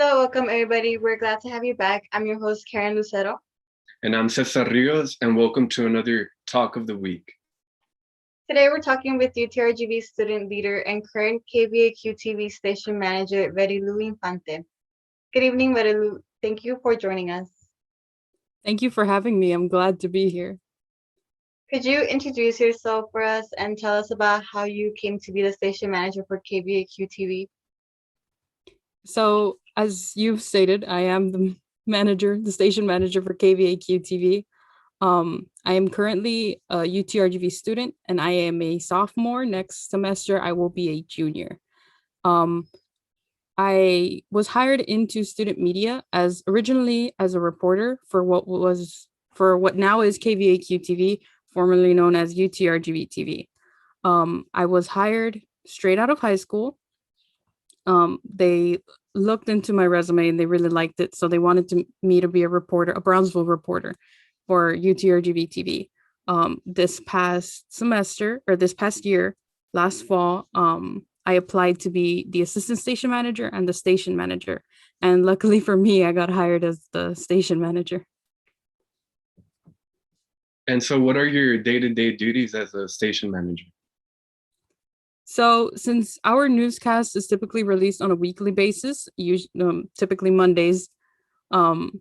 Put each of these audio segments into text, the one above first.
Hello, welcome everybody. We're glad to have you back. I'm your host, Karen Lucero. And I'm Cesar Rios, and welcome to another Talk of the Week. Today we're talking with UTRGV student leader and current KVAQ TV station manager, Verilu Infante. Good evening, Verilu. Thank you for joining us. Thank you for having me. I'm glad to be here. Could you introduce yourself for us and tell us about how you came to be the station manager for KVAQ TV? So, as you've stated, I am the station manager for KVAQ TV. I am currently a UTRGV student and I am a sophomore. Next semester, I will be a junior. I was hired into student media originally as a reporter for what now is KVAQ TV, formerly known as UTRGV TV. I was hired straight out of high school. They looked into my resume and they really liked it, so they wanted me to be a reporter, a Brownsville reporter for UTRGV TV. This past year, last fall, I applied to be the assistant station manager and the station manager. And luckily for me, I got hired as the station manager. And so what are your day-to-day duties as a station manager? So since our newscast is typically released on a weekly basis, typically Mondays, my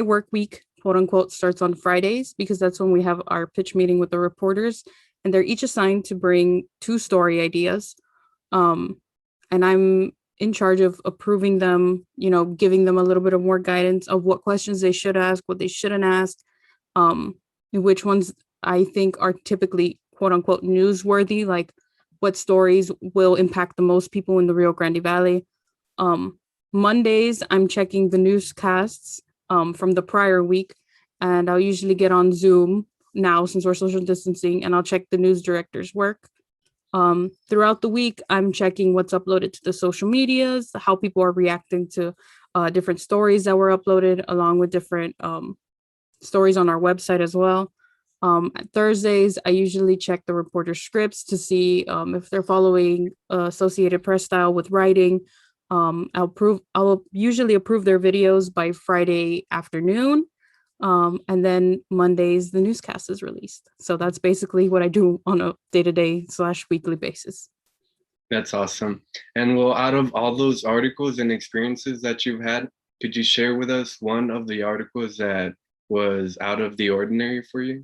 work week, quote unquote, starts on Fridays because that's when we have our pitch meeting with the reporters, and they're each assigned to bring 2 story ideas. And I'm in charge of approving them, giving them a little bit of more guidance of what questions they should ask, what they shouldn't ask, which ones I think are typically, quote unquote, newsworthy, like what stories will impact the most people in the Rio Grande Valley. Mondays, I'm checking the newscasts from the prior week, and I'll usually get on Zoom now since we're social distancing, and I'll check the news director's work. Throughout the week, I'm checking what's uploaded to the social medias, how people are reacting to different stories that were uploaded, along with different stories on our website as well. Thursdays, I usually check the reporter scripts to see if they're following Associated Press style with writing. I'll usually approve their videos by Friday afternoon. And then Mondays, the newscast is released. So that's basically what I do on a day-to-day / weekly basis. That's awesome. And well, out of all those articles and experiences that you've had, could you share with us one of the articles that was out of the ordinary for you?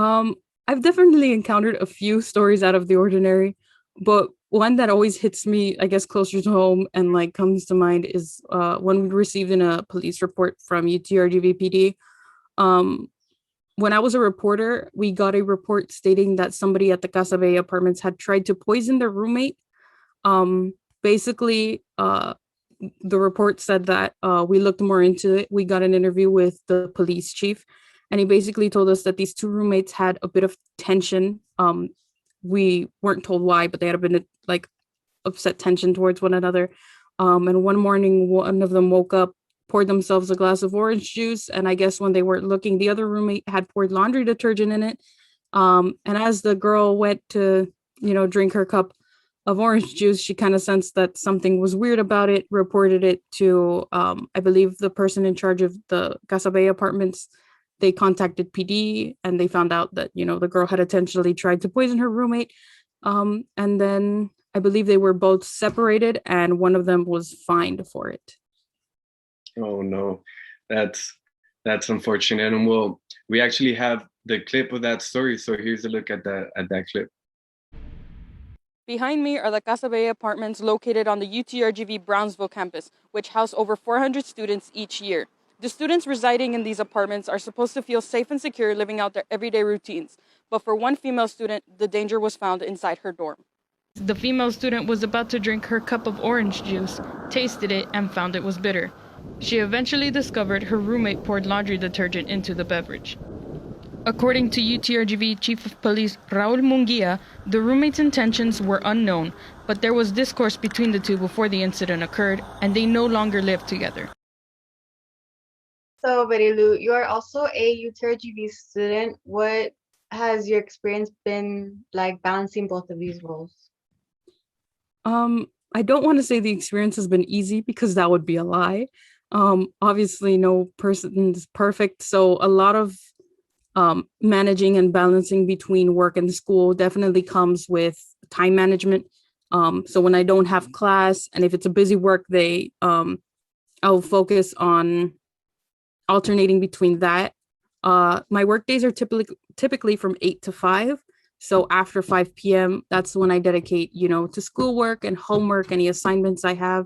I've definitely encountered a few stories out of the ordinary, but one that always hits me, I guess, closer to home and like comes to mind is when we received in a police report from UTRGV PD. When I was a reporter, we got a report stating that somebody at the Casa Bella apartments had tried to poison their roommate. Basically, the report said that we looked more into it. We got an interview with the police chief, and he basically told us that these 2 roommates had a bit of tension. We weren't told why, but they had a bit of like upset tension towards one another. And one morning, one of them woke up, poured themselves a glass of orange juice, and I guess when they weren't looking, the other roommate had poured laundry detergent in it. And as the girl went to, drink her cup of orange juice, she kind of sensed that something was weird about it, reported it to, I believe, the person in charge of the Casa Bella apartments. They contacted PD and they found out that, the girl had intentionally tried to poison her roommate. And then I believe they were both separated and one of them was fined for it. Oh no, that's unfortunate. And well, we actually have the clip of that story. So here's a look at that clip. Behind me are the Casa Bella apartments located on the UTRGV Brownsville campus, which house over 400 students each year. The students residing in these apartments are supposed to feel safe and secure living out their everyday routines, but for one female student, the danger was found inside her dorm. The female student was about to drink her cup of orange juice, tasted it, and found it was bitter. She eventually discovered her roommate poured laundry detergent into the beverage. According to UTRGV Chief of Police Raul Munguia, the roommates' intentions were unknown, but there was discourse between the 2 before the incident occurred, and they no longer lived together. So, Verilu, you are also a UTRGV student. What has your experience been like balancing both of these roles? I don't want to say the experience has been easy because that would be a lie. Obviously, no person is perfect. So a lot of managing and balancing between work and school definitely comes with time management. So when I don't have class and if it's a busy work day, I'll focus on alternating between that. My work days are typically from 8 to 5. So after 5 p.m., that's when I dedicate, to schoolwork and homework, any assignments I have.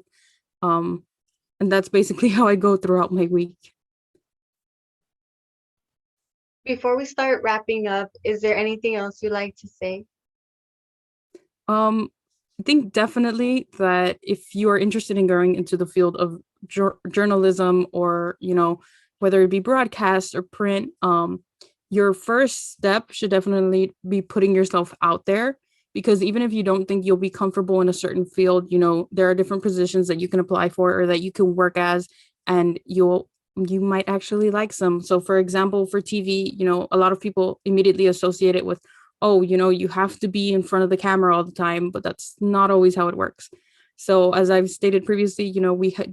Um, and that's basically how I go throughout my week. Before we start wrapping up, is there anything else you'd like to say? Um, I think definitely that if you are interested in going into the field of journalism or, whether it be broadcast or print, your first step should definitely be putting yourself out there, because even if you don't think you'll be comfortable in a certain field, there are different positions that you can apply for or that you can work as, and you might actually like some. So for example, for TV, a lot of people immediately associate it with, oh, you have to be in front of the camera all the time, but that's not always how it works. So as I've stated previously,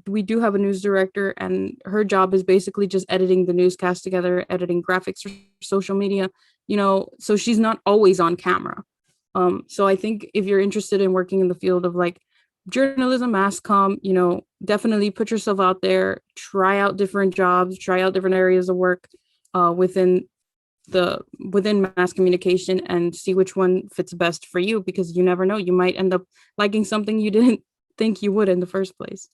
we do have a news director, and her job is basically just editing the newscast together, editing graphics for social media, so she's not always on camera. So I think if you're interested in working in the field of like journalism, mass comm, definitely put yourself out there, try out different jobs, try out different areas of work within mass communication, and see which one fits best for you, because you never know, you might end up liking something you didn't think you would in the first place.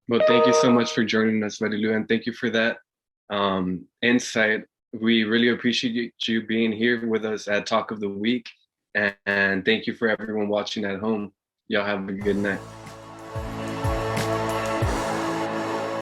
Well, thank you so much for joining us, Marilu, and thank you for that insight. We really appreciate you being here with us at Talk of the Week, and thank you for everyone watching at home. Y'all have a good night.